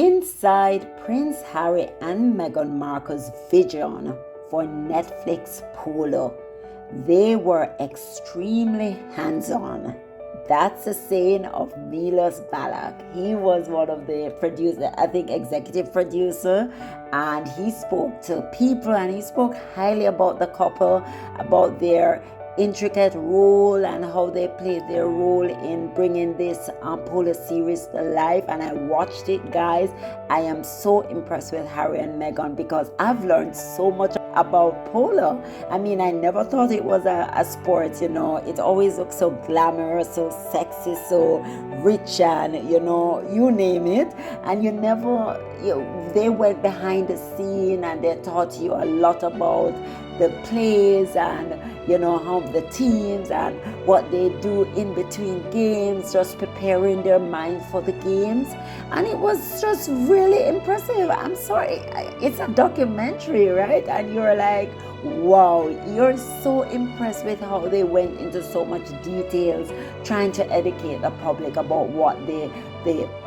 Inside Prince Harry and Meghan Markle's vision for Netflix Polo, they were extremely hands-on. That's a saying of Miloš Balać. He was one of the producers, I think executive producer, and he spoke to people and he spoke highly about the couple, about their intricate role and how they played their role in bringing this Polo series to life. And I watched it, guys. I am so impressed with Harry and Meghan because I've learned so much about polo. I mean, I never thought it was a sport, it always looks so glamorous, so sexy, so rich, and you name it. And they went behind the scene and they taught you a lot about the plays and how the teams and what they do in between games, just preparing their mind for the games. And it was just really impressive. I'm sorry, it's a documentary, right? And you're like, wow, you're so impressed with how they went into so much details trying to educate the public about what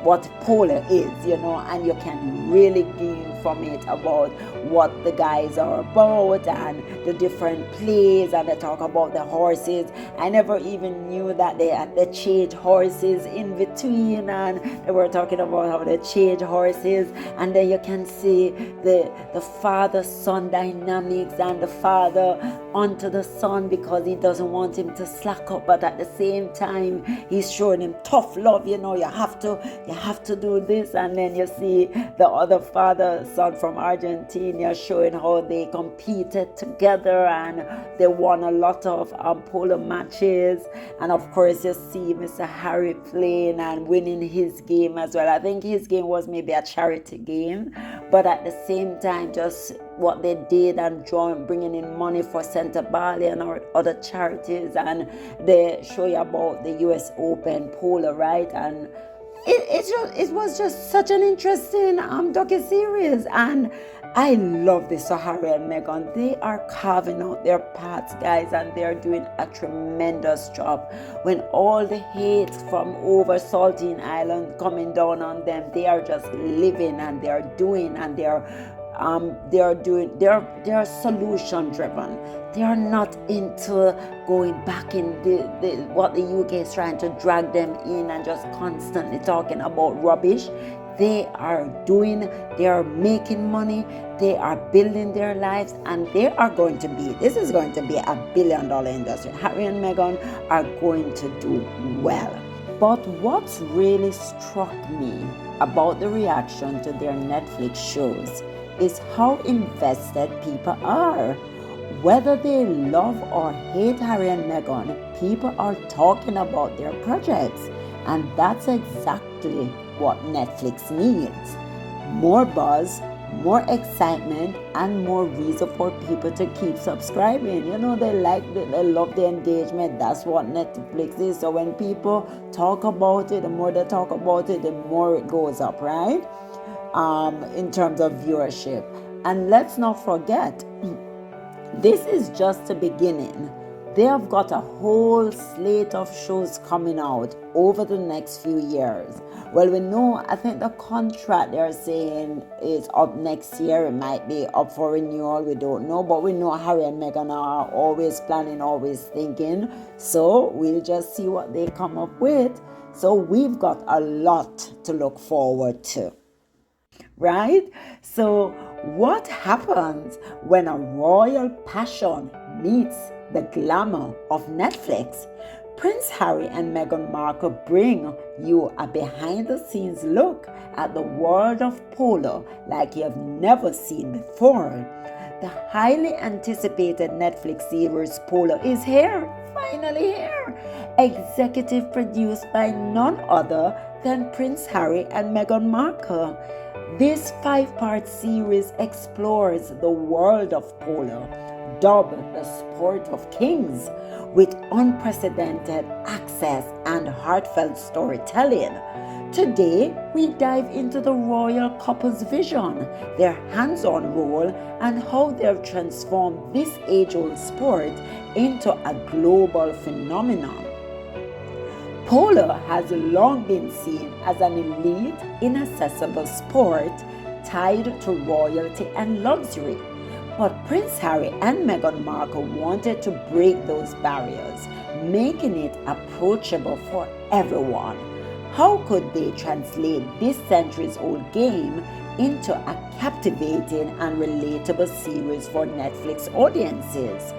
what polo is, and you can really gain from it about what the guys are about and the different plays, and they talk about the horses. I never even knew that they change horses in between, and they were talking about how they change horses, and then you can see the father-son dynamics and the father onto the son because he doesn't want him to slack up, but at the same time he's showing him tough love, you have to do this. And then you see the other father-son from Argentina showing how they competed together and they won a lot of polo matches. And of course you see Mr. Harry playing and winning his game as well. I think his game was maybe a charity game, but at the same time just what they did and bringing in money for Santa Bali and other charities. And they show you about the US Open polo, right? And it was just such an interesting docu-series, and I love this. So Harry and Meghan, they are carving out their paths, guys, and they're doing a tremendous job. When all the hate from over Saltine Island coming down on them, they are just living and they're doing, and they're solution driven. They are not into going back in what the UK is trying to drag them in and just constantly talking about rubbish. They are making money, they are building their lives, and this is going to be a $1 billion industry. Harry and Meghan are going to do well. But what's really struck me about the reaction to their Netflix shows is how invested people are. Whether they love or hate Harry and Meghan, people are talking about their projects. And that's exactly what Netflix needs. More buzz, more excitement, and more reason for people to keep subscribing. They love the engagement. That's what Netflix is. So when people talk about it, the more they talk about it, the more it goes up, right? In terms of viewership. And let's not forget, this is just the beginning. They have got a whole slate of shows coming out over the next few years. Well, we know, I think the contract they're saying is up next year. It might be up for renewal. We don't know. But we know Harry and Meghan are always planning, always thinking. So we'll just see what they come up with. So we've got a lot to look forward to. Right? So what happens when a royal passion meets the glamour of Netflix? Prince Harry and Meghan Markle bring you a behind-the-scenes look at the world of polo like you have never seen before. The highly anticipated Netflix series Polo is here, finally here. Executive produced by none other than Prince Harry and Meghan Markle. This 5-part series explores the world of polo, dubbed the sport of kings, with unprecedented access and heartfelt storytelling. Today, we dive into the royal couple's vision, their hands-on role, and how they have transformed this age-old sport into a global phenomenon. Polo has long been seen as an elite, inaccessible sport tied to royalty and luxury. But Prince Harry and Meghan Markle wanted to break those barriers, making it approachable for everyone. How could they translate this centuries-old game into a captivating and relatable series for Netflix audiences?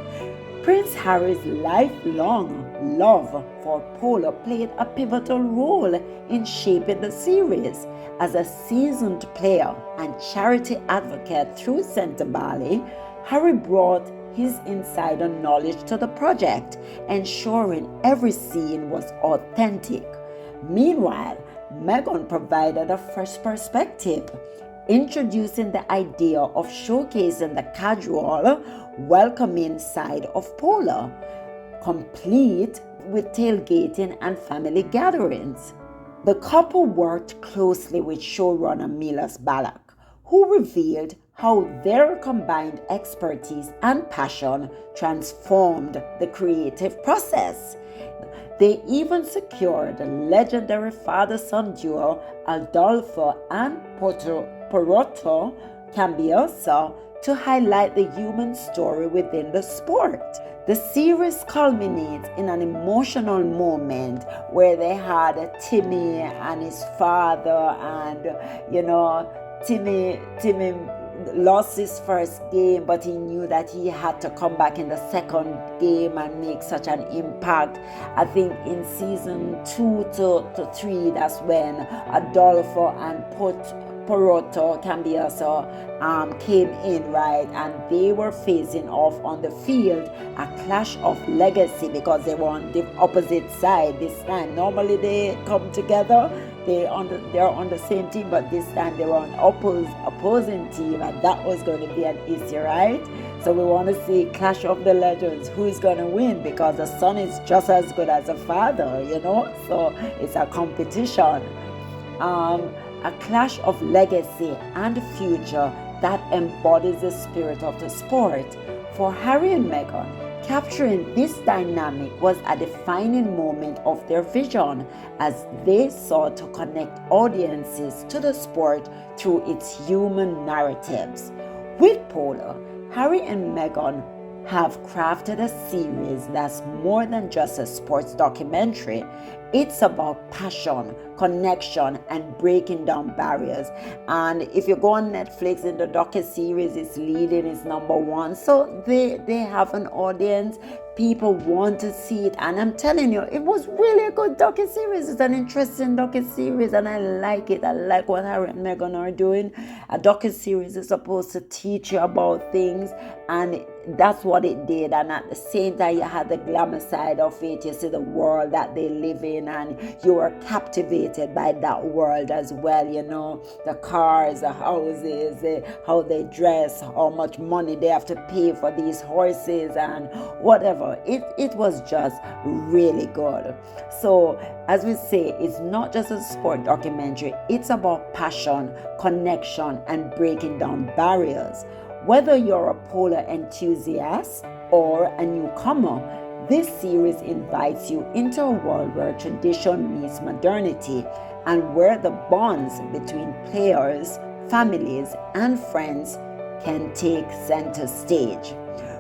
Prince Harry's lifelong love for polo played a pivotal role in shaping the series. As a seasoned player and charity advocate through Centre Bally, Harry brought his insider knowledge to the project, ensuring every scene was authentic. Meanwhile, Meghan provided a fresh perspective, introducing the idea of showcasing the casual, welcoming side of polo, complete with tailgating and family gatherings. The couple worked closely with showrunner Miloš Balać, who revealed how their combined expertise and passion transformed the creative process. They even secured the legendary father-son duo Adolfo and Poroto Cambiaso to highlight the human story within the sport. The series culminates in an emotional moment where they had Timmy and his father, and Timmy lost his first game, but he knew that he had to come back in the second game and make such an impact. I think in season 2 to 3, that's when Adolfo and Poroto Cambiaso came in, right? And they were facing off on the field, a clash of legacy, because they were on the opposite side this time. Normally they come together, they're on the same team, but this time they were on opposing team, and that was going to be an issue, right? So we want to see clash of the legends, who's going to win, because the son is just as good as the father, so it's a competition. A clash of legacy and future that embodies the spirit of the sport. For Harry and Meghan, capturing this dynamic was a defining moment of their vision, as they sought to connect audiences to the sport through its human narratives. With Polo, Harry and Meghan have crafted a series that's more than just a sports documentary. It's about passion, connection, and breaking down barriers. And if you go on Netflix, in the Duchess series, it's leading, it's #1. So they have an audience. People want to see it. And I'm telling you, it was really a good Duchess series. It's an interesting Duchess series, and I like it. I like what Harry and Meghan are doing. A Duchess series is supposed to teach you about things, and that's what it did. And at the same time, you had the glamour side of it. You see the world that they live in, and you were captivated by that world as well. The cars, the houses, how they dress, how much money they have to pay for these horses, and whatever. It was just really good. So as we say, it's not just a sport documentary. It's about passion, connection, and breaking down barriers. Whether you're a polo enthusiast or a newcomer, this series invites you into a world where tradition meets modernity, and where the bonds between players, families, and friends can take center stage.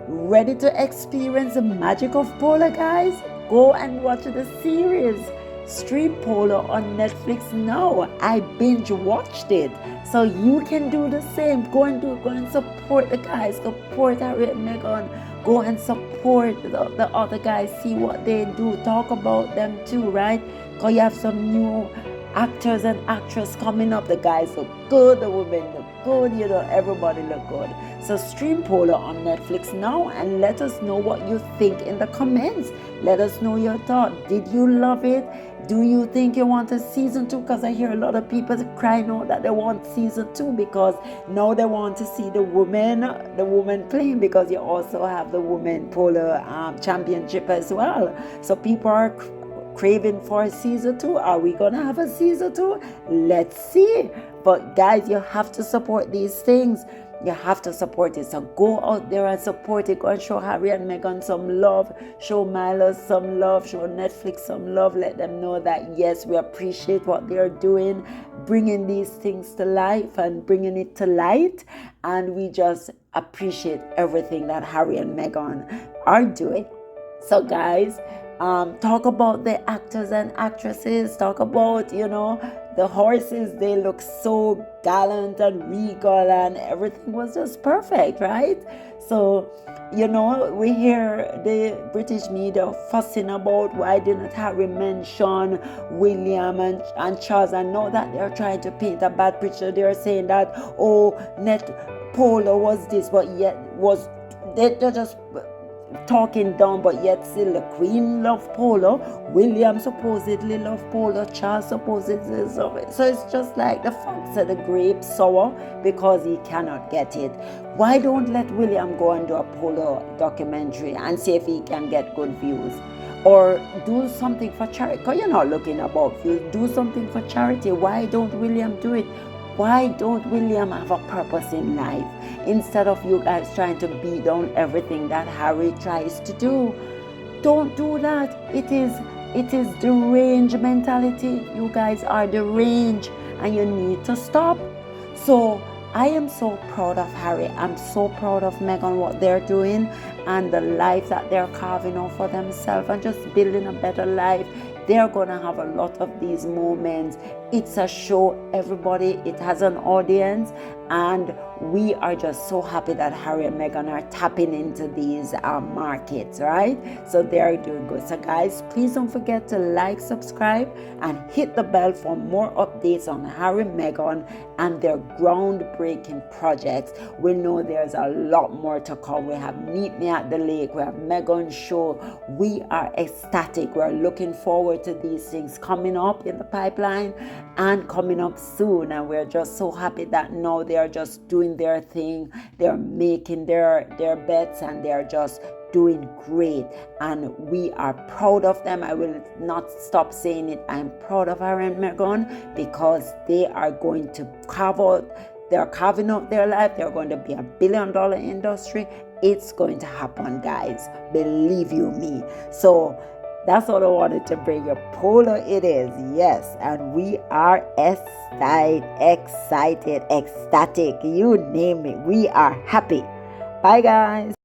Ready to experience the magic of polo, guys? Go and watch the series. Stream Polo on Netflix now. I binge watched it, so you can do the same. Go and support the guys. Support Harry and Meghan. Go and support the other guys. See what they do. Talk about them too, right? Because you have some new actors and actresses coming up. The guys look good, the women look good, everybody look good. So stream Polo on Netflix now, and let us know what you think in the comments. Let us know your thought. Did you love it? Do you think you want a season 2? Because I hear a lot of people crying out that they want season 2, because now they want to see the women playing, because you also have the women polo championship as well. So people are craving for a season 2. Are we gonna have a season 2? Let's see. But guys, you have to support these things. You have to support it. So go out there and support it. Go and show Harry and Meghan some love. Show Miloš some love. Show Netflix some love. Let them know that, yes, we appreciate what they're doing, bringing these things to life and bringing it to light. And we just appreciate everything that Harry and Meghan are doing. So guys, talk about the actors and actresses. Talk about, the horses. They look so gallant and regal, and everything was just perfect, right? So, we hear the British media fussing about why didn't Harry mention William and Charles. I know that they're trying to paint a bad picture. They're saying that, Polo was this, but yet they're just talking down, but yet still the Queen loved Polo, William supposedly loved Polo, Charles supposedly loved it. So it's just like the fox said the grape sour because he cannot get it. Why don't let William go and do a Polo documentary and see if he can get good views? Or do something for charity, because you're not looking about views. Do something for charity. Why don't William do it? Why don't William have a purpose in life? Instead of you guys trying to beat down everything that Harry tries to do. Don't do that. It is deranged mentality. You guys are deranged and you need to stop. So I am so proud of Harry. I'm so proud of Meghan, what they're doing and the life that they're carving out for themselves and just building a better life. They're going to have a lot of these moments. It's a show, everybody. It has an audience. And we are just so happy that Harry and Meghan are tapping into these markets, right? So they're doing good. So guys, please don't forget to like, subscribe, and hit the bell for more updates on Harry and Meghan and their groundbreaking projects. We know there's a lot more to come. We have Meet Me at the Lake. We have Meghan's show. We are ecstatic. We're looking forward to these things coming up in the pipeline and coming up soon. And we're just so happy that now they are just doing their thing. They're making their bets and they're just doing great. And we are proud of them. I will not stop saying it. I'm proud of Harry and Meghan because they are going to they're carving out their life. They're going to be $1 billion industry. It's going to happen, guys. Believe you me. So that's all I wanted to bring you. Polo it is, yes. And we are excited, ecstatic, you name it. We are happy. Bye, guys.